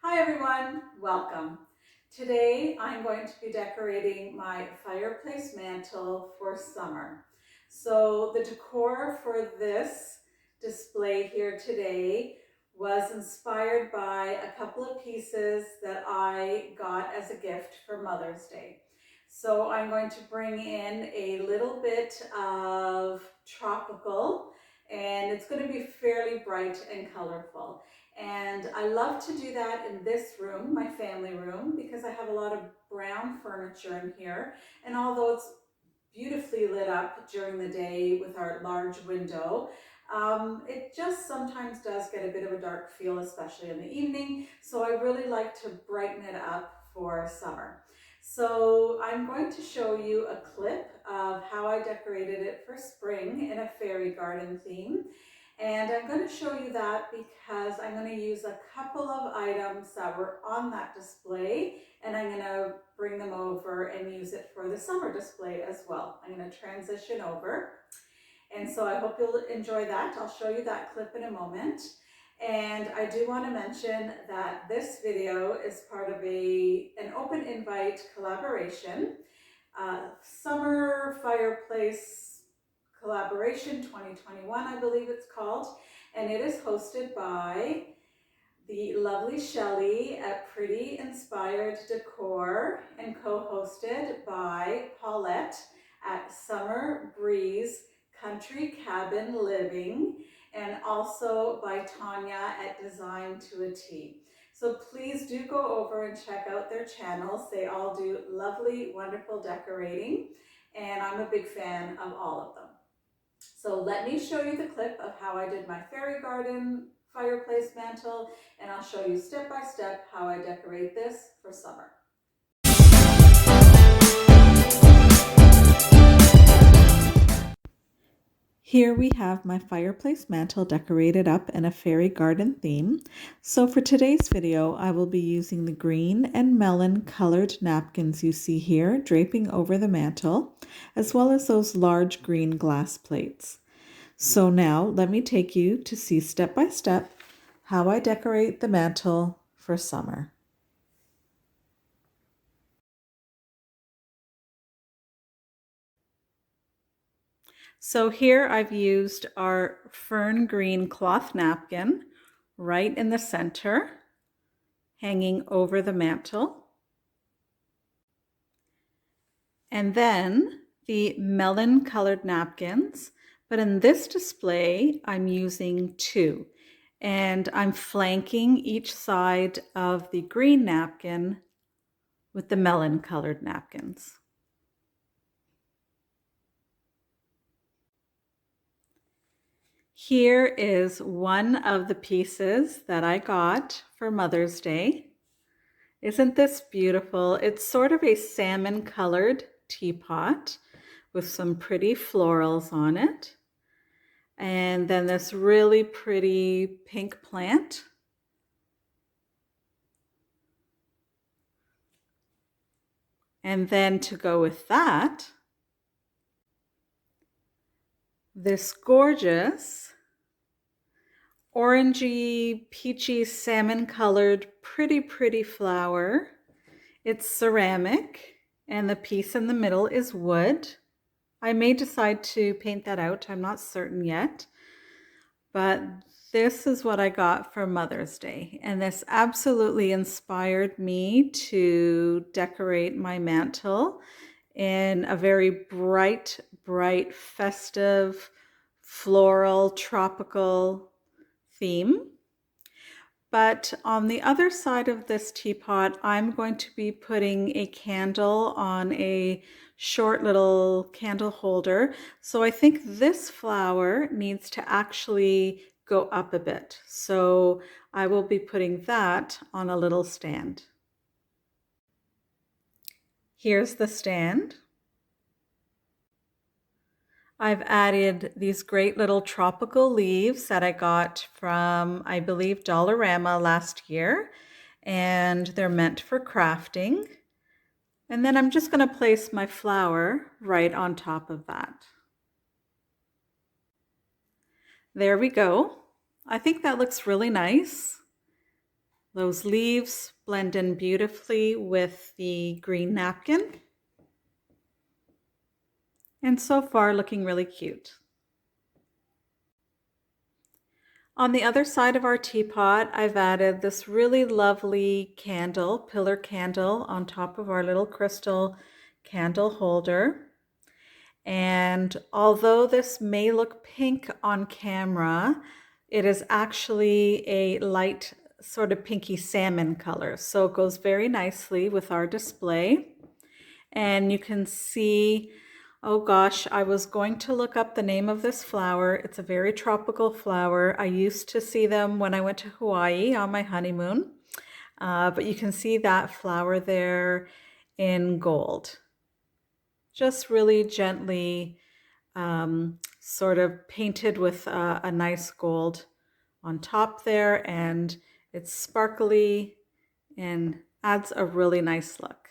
Hi everyone, welcome. Today I'm going to be decorating my fireplace mantle for summer. So the decor for this display here today was inspired by a couple of pieces that I got as a gift for Mother's Day. So I'm going to bring in a little bit of tropical, and it's going to be fairly bright and colorful. And I love to do that in this room, my family room, because I have a lot of brown furniture in here. And although it's beautifully lit up during the day with our large window, it just sometimes does get a bit of a dark feel, especially in the evening. So I really like to brighten it up for summer. So I'm going to show you a clip of how I decorated it for spring in a fairy garden theme. And I'm going to show you that because I'm going to use a couple of items that were on that display, and I'm going to bring them over and use it for the summer display as well. I'm going to transition over. And so I hope you'll enjoy that. I'll show you that clip in a moment. And I do want to mention that this video is part of an open invite collaboration, Summer Fireplace Collaboration 2021, I believe it's called. And it is hosted by the lovely Shelley at Pretty Inspired Decor and co-hosted by Paulette at Summer Breeze Country Cabin Living, and also by Tanya at Design to a T. So please do go over and check out their channels. They all do lovely, wonderful decorating, and I'm a big fan of all of them. So let me show you the clip of how I did my fairy garden fireplace mantle, and I'll show you step by step how I decorate this for summer. Here we have my fireplace mantle decorated up in a fairy garden theme. So for today's video, I will be using the green and melon colored napkins you see here draping over the mantle, as well as those large green glass plates. So now let me take you to see step by step how I decorate the mantle for summer. So here I've used our fern green cloth napkin right in the center, hanging over the mantle. And then the melon colored napkins, but in this display I'm using two. And I'm flanking each side of the green napkin with the melon colored napkins. Here is one of the pieces that I got for Mother's Day. Isn't this beautiful? It's sort of a salmon colored teapot with some pretty florals on it. And then this really pretty pink plant. And then to go with that, this gorgeous orangey, peachy, salmon colored, pretty flower. It's ceramic, and the piece in the middle is wood. I may decide to paint that out. I'm not certain yet. But this is what I got for Mother's Day. And this absolutely inspired me to decorate my mantle in a very bright, festive, floral, tropical theme. But on the other side of this teapot, I'm going to be putting a candle on a short little candle holder. So I think this flower needs to actually go up a bit. So I will be putting that on a little stand. Here's the stand. I've added these great little tropical leaves that I got from, I believe, Dollarama last year, and they're meant for crafting. And then I'm just going to place my flower right on top of that. There we go. I think that looks really nice. Those leaves blend in beautifully with the green napkin. And so far looking really cute. On the other side of our teapot, I've added this really lovely candle, pillar candle, on top of our little crystal candle holder. And although this may look pink on camera, it is actually a light sort of pinky salmon color. So it goes very nicely with our display. And you can see, oh gosh, I was going to look up the name of this flower. It's a very tropical flower. I used to see them when I went to Hawaii on my honeymoon. But you can see that flower there in gold. Just really gently sort of painted with a nice gold on top there, and it's sparkly and adds a really nice look.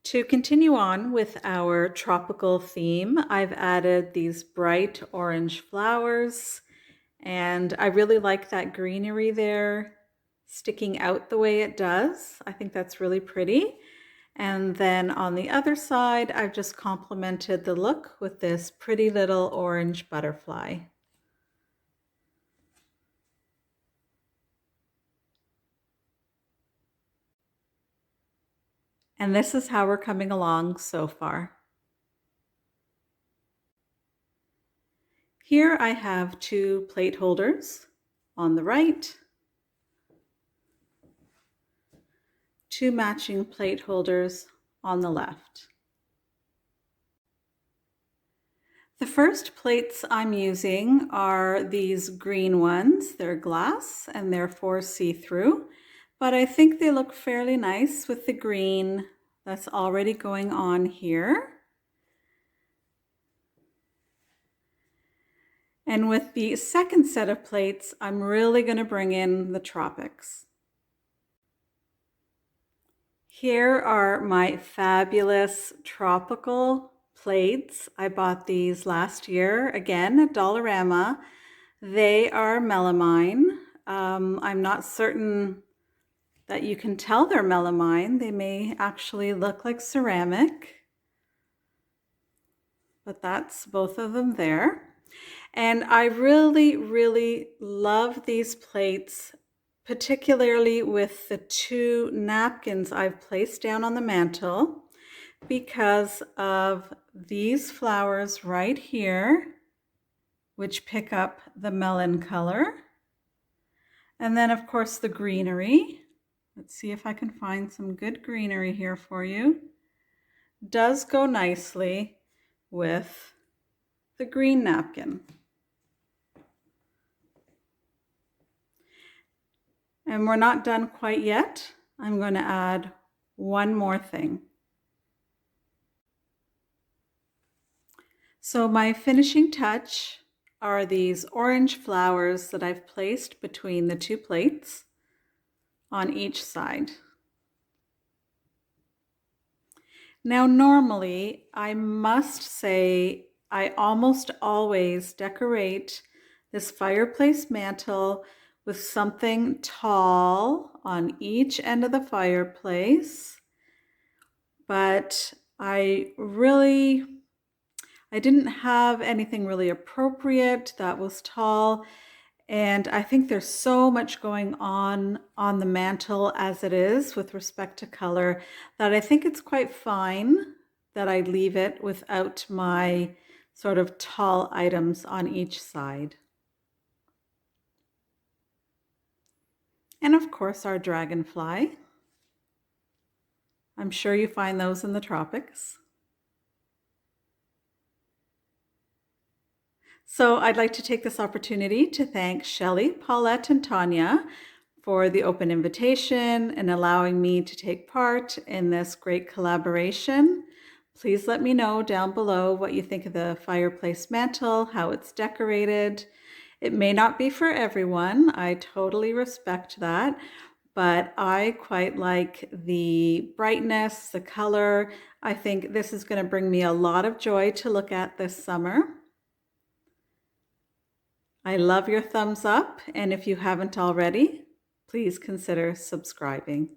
To continue on with our tropical theme, I've added these bright orange flowers, and I really like that greenery there sticking out the way it does. I think that's really pretty. And then on the other side, I've just complemented the look with this pretty little orange butterfly. And this is how we're coming along so far. Here I have 2 plate holders on the right, 2 matching plate holders on the left. The first plates I'm using are these green ones. They're glass and therefore see-through, but I think they look fairly nice with the green that's already going on here. And with the second set of plates, I'm really going to bring in the tropics. Here are my fabulous tropical plates. I bought these last year, again at Dollarama. They are melamine. I'm not certain that you can tell they're melamine. They may actually look like ceramic, but that's both of them there. And I really, really love these plates, particularly with the 2 napkins I've placed down on the mantle because of these flowers right here, which pick up the melon color. And then of course the greenery. Let's see if I can find some good greenery here for you. Does go nicely with the green napkin. And we're not done quite yet. I'm going to add one more thing. So my finishing touch are these orange flowers that I've placed between the 2 plates on each side. Now normally, I must say, I almost always decorate this fireplace mantle with something tall on each end of the fireplace, but I didn't have anything really appropriate that was tall, and I think there's so much going on the mantle as it is with respect to color that I think it's quite fine that I leave it without my sort of tall items on each side. And of course, our dragonfly. I'm sure you find those in the tropics. So I'd like to take this opportunity to thank Shelley, Paulette, and Tanya for the open invitation and allowing me to take part in this great collaboration. Please let me know down below what you think of the fireplace mantle, how it's decorated. It may not be for everyone. I totally respect that, but I quite like the brightness, the color. I think this is going to bring me a lot of joy to look at this summer. I love your thumbs up, and if you haven't already, please consider subscribing.